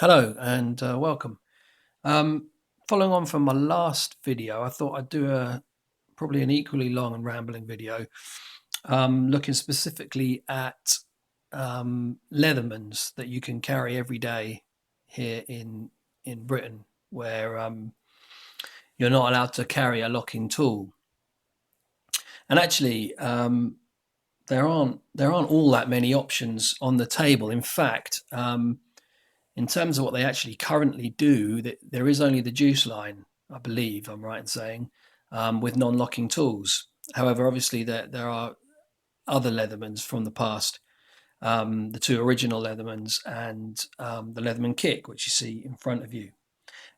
Hello and welcome. Um, Following on from my last video, I thought I'd do probably an equally long and rambling video, looking specifically at Leathermans that you can carry every day here in Britain, where you're not allowed to carry a locking tool. And actually, there aren't all that many options on the table. In fact, in terms of what they actually currently do, there is only the juice line, I believe I'm right in saying, with non-locking tools. However, obviously there are other Leathermans from the past, the two original Leathermans and the Leatherman kick, which you see in front of you.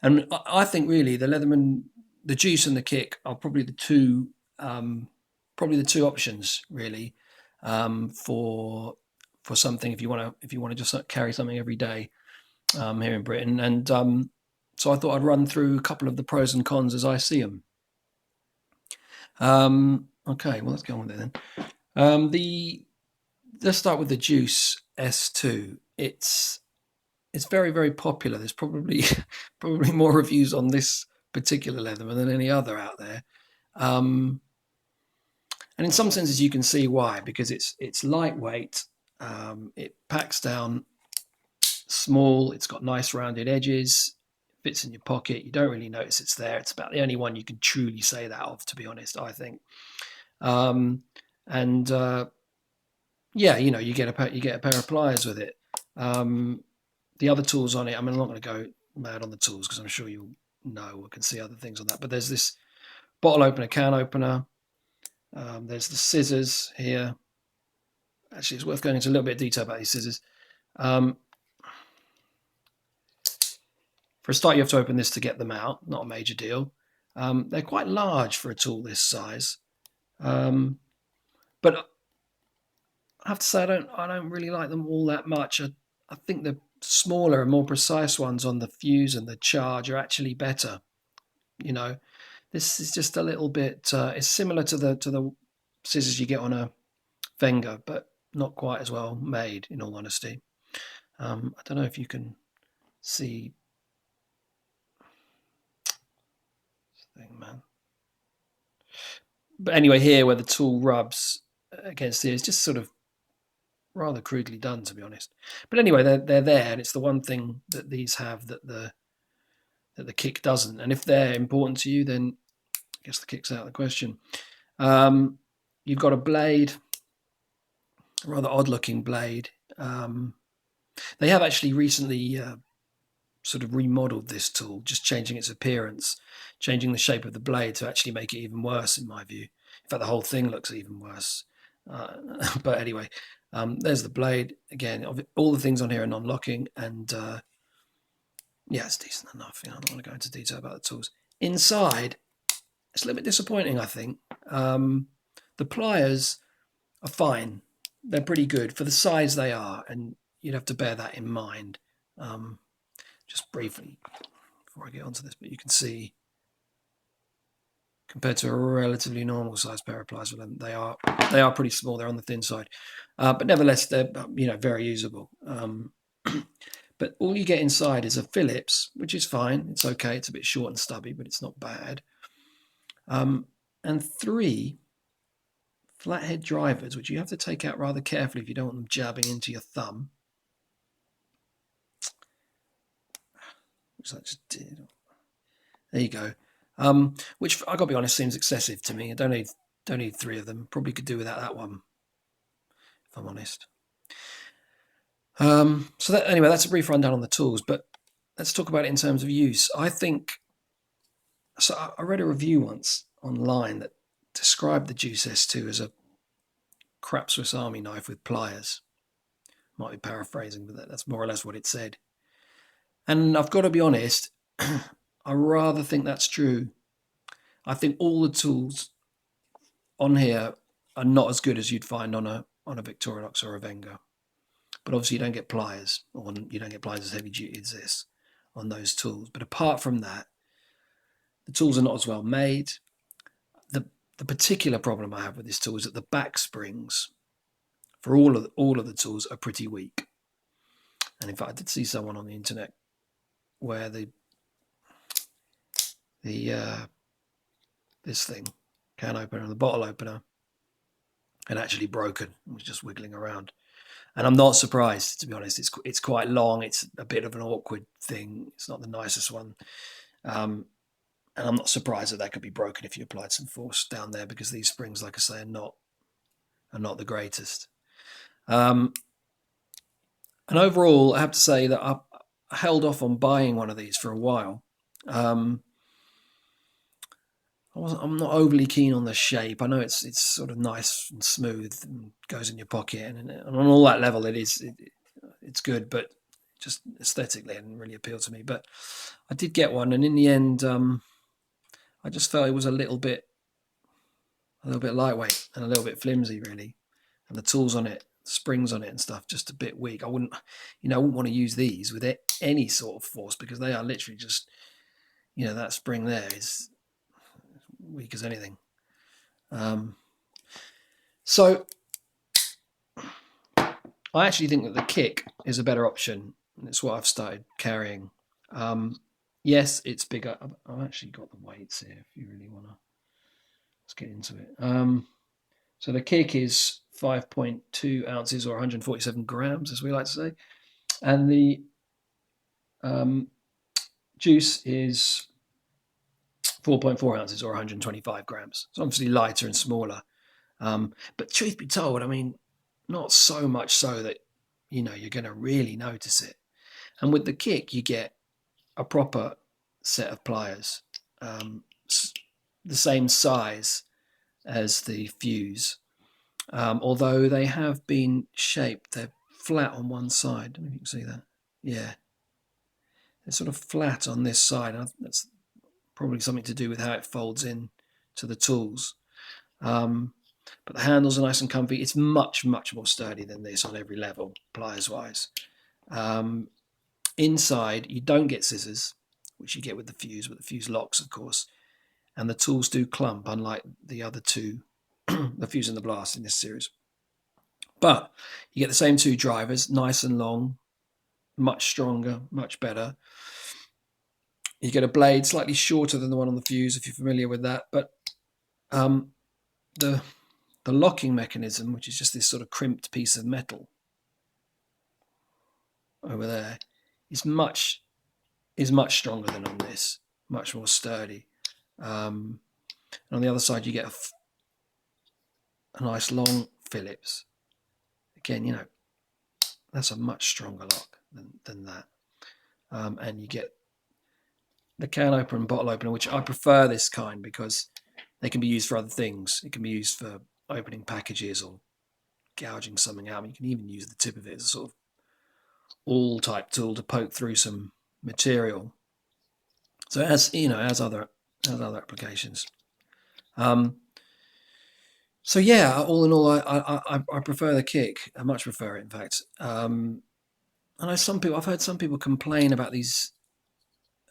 And I think really the Leatherman, the juice and the kick are probably the two options really, for something if you want to just carry something every day here in Britain. And so I thought I'd run through a couple of the pros and cons as I see them. Okay, well, let's go on with it then. Let's start with the Juice S2. It's very, very popular. There's probably more reviews on this particular Leatherman than any other out there. And in some senses you can see why, because it's lightweight, it packs down small, it's got nice rounded edges, fits in your pocket, you don't really notice it's there. It's about the only one you can truly say that of, to be honest, I think. Yeah, you know, you get a pair of pliers with it. The other tools on it, I mean, I'm not going to go mad on the tools because I'm sure you'll know or can see other things on that, but there's this bottle opener, can opener, there's the scissors here. Actually, it's worth going into a little bit of detail about these scissors. For a start, you have to open this to get them out. Not a major deal. They're quite large for a tool this size, but I have to say I don't really like them all that much. I think the smaller and more precise ones on the fuse and the charge are actually better. You know, this is just a little bit. It's similar to the scissors you get on a Wenger, but not quite as well made. In all honesty, I don't know if you can see. Thing, man. But anyway, here where the tool rubs against here is just sort of rather crudely done, to be honest. But anyway, they're there, and it's the one thing that these have that the kick doesn't. And if they're important to you, then I guess the kick's out of the question. You've got a blade, a rather odd-looking blade. They have actually recently sort of remodeled this tool, just changing its appearance, changing the shape of the blade to actually make it even worse, in my view. In fact, the whole thing looks even worse. But anyway, there's the blade. Again, all the things on here are non-locking, and yeah, it's decent enough. You know, I don't want to go into detail about the tools. Inside, it's a little bit disappointing, I think. The pliers are fine. They're pretty good for the size they are, and you'd have to bear that in mind. Just briefly, before I get onto this, but you can see, compared to a relatively normal size pair of pliers, they are pretty small. They're on the thin side, but nevertheless, they're very usable. But all you get inside is a Phillips, which is fine. It's okay. It's a bit short and stubby, but it's not bad. And 3 flathead drivers, which you have to take out rather carefully if you don't want them jabbing into your thumb. Which I just did. There you go. Which I gotta be honest, seems excessive to me. I don't need 3 of them. Probably could do without that one, if I'm honest. So anyway, that's a brief rundown on the tools, but let's talk about it in terms of use. I think, so I read a review once online that described the Juice S2 as a crap Swiss Army knife with pliers. Might be paraphrasing, but that's more or less what it said. And I've got to be honest, I rather think that's true. I think all the tools on here are not as good as you'd find on a Victorinox or a Wenger. But obviously you don't get pliers, or you don't get pliers as heavy duty as this on those tools. But apart from that, the tools are not as well made. The particular problem I have with this tool is that the back springs for all of the tools are pretty weak. And in fact, I did see someone on the internet where the this thing, can opener and the bottle opener, had actually broken. It was just wiggling around. And I'm not surprised, to be honest. It's quite long. It's a bit of an awkward thing. It's not the nicest one. And I'm not surprised that could be broken if you applied some force down there, because these springs, like I say, are not the greatest. And overall, I have to say that I held off on buying one of these for a while. I'm not overly keen on the shape. I know it's sort of nice and smooth and goes in your pocket, and on all that level, it's good, but just aesthetically, it didn't really appeal to me. But I did get one, and in the end, I just felt it was a little bit lightweight and a little bit flimsy, really, and the tools on it, the springs on it, and stuff, just a bit weak. I wouldn't want to use these with any sort of force, because they are literally just, that spring there is weak as anything. So I actually think that the kick is a better option, and it's what I've started carrying. Yes, it's bigger. I've actually got the weights here if you really want to. Let's get into it. So the kick is 5.2 ounces or 147 grams, as we like to say, and the juice is 4.4 ounces or 125 grams. It's obviously lighter and smaller. But truth be told, I mean, not so much so that, you're going to really notice it. And with the kick, you get a proper set of pliers, the same size as the fuse, although they have been shaped. They're flat on one side. I don't know if you can see that. Yeah. They're sort of flat on this side. That's probably something to do with how it folds in to the tools. But the handles are nice and comfy. It's much, much more sturdy than this on every level, pliers-wise. Inside, you don't get scissors, which you get with the fuse, but the fuse locks, of course. And the tools do clump, unlike the other two, the fuse and the blast in this series. But you get the same two drivers, nice and long, much stronger, much better. You get a blade slightly shorter than the one on the fuse, if you're familiar with that. But the locking mechanism, which is just this sort of crimped piece of metal over there, is much stronger than on this, much more sturdy. And on the other side, you get a nice long Phillips. Again, that's a much stronger lock than that. And you get the can opener and bottle opener, which I prefer this kind because they can be used for other things. It can be used for opening packages or gouging something out. I mean, you can even use the tip of it as a sort of awl type tool to poke through some material. So it has other applications. So yeah, all in all, I prefer the kick. I much prefer it, in fact. I know I've heard some people complain about these.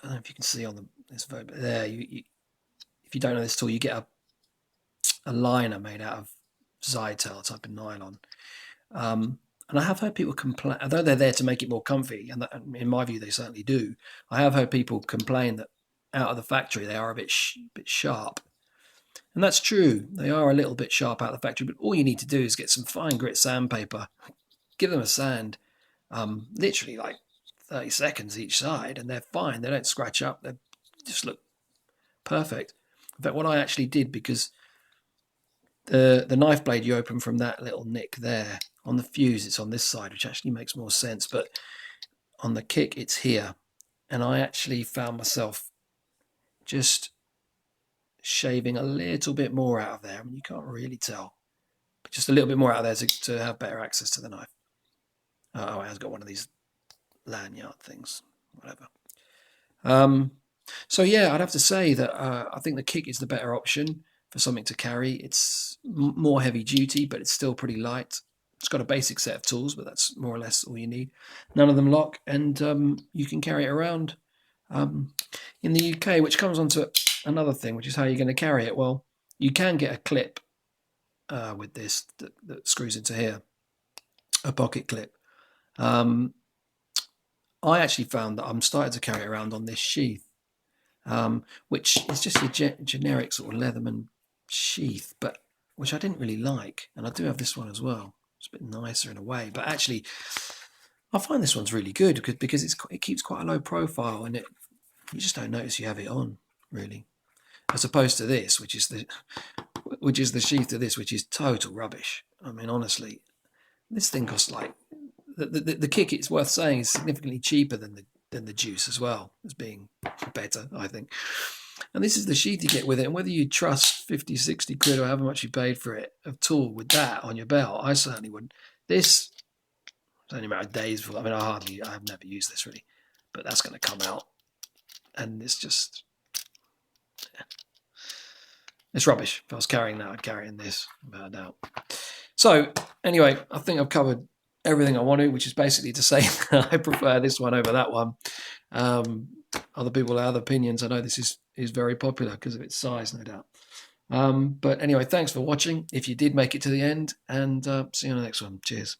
I don't know if you can see on this photo there. If you don't know this tool, you get a liner made out of Zytel type of nylon. And I have heard people complain, although they're there to make it more comfy, and in my view they certainly do. I have heard people complain that out of the factory they are a bit sharp. And that's true. They are a little bit sharp out of the factory, but all you need to do is get some fine grit sandpaper, give them a sand, literally like 30 seconds each side, and they're fine. They don't scratch up. They just look perfect. In fact, what I actually did, because the knife blade you open from that little nick there, on the fuse it's on this side, which actually makes more sense, but on the kick it's here. And I actually found myself just shaving a little bit more out of there. I mean, you can't really tell, but just a little bit more out of there to have better access to the knife. Oh, it has got one of these lanyard things, whatever. So yeah, I'd have to say that I think the kick is the better option for something to carry. It's more heavy duty, but it's still pretty light. It's got a basic set of tools, but that's more or less all you need. None of them lock, and you can carry it around in the UK, which comes on to another thing, which is how you're going to carry it. Well, you can get a clip with this that screws into here, a pocket clip. I actually found that I'm starting to carry it around on this sheath, which is just a generic sort of Leatherman sheath, but which I didn't really like. And I do have this one as well. It's a bit nicer in a way, but actually I find this one's really good because it keeps quite a low profile, and you just don't notice you have it on, really, as opposed to this, which is the sheath to this, which is total rubbish. I mean, honestly, this thing costs like the kick. It's worth saying is significantly cheaper than the Juice as well, as being better, I think. And this is the sheath you get with it, and whether you trust 50, 60 quid or however much you paid for it of tool with that on your belt, I certainly wouldn't. This, it's only a matter of days before. I mean, I've never used this really, but that's going to come out, and it's just, it's rubbish. If I was carrying that, I'd carry it in this, without a doubt. So anyway, I think I've covered everything I want to, which is basically to say that I prefer this one over that one. Other people have other opinions. I know this is very popular because of its size, no doubt. But anyway, thanks for watching if you did make it to the end, and see you on the next one. Cheers.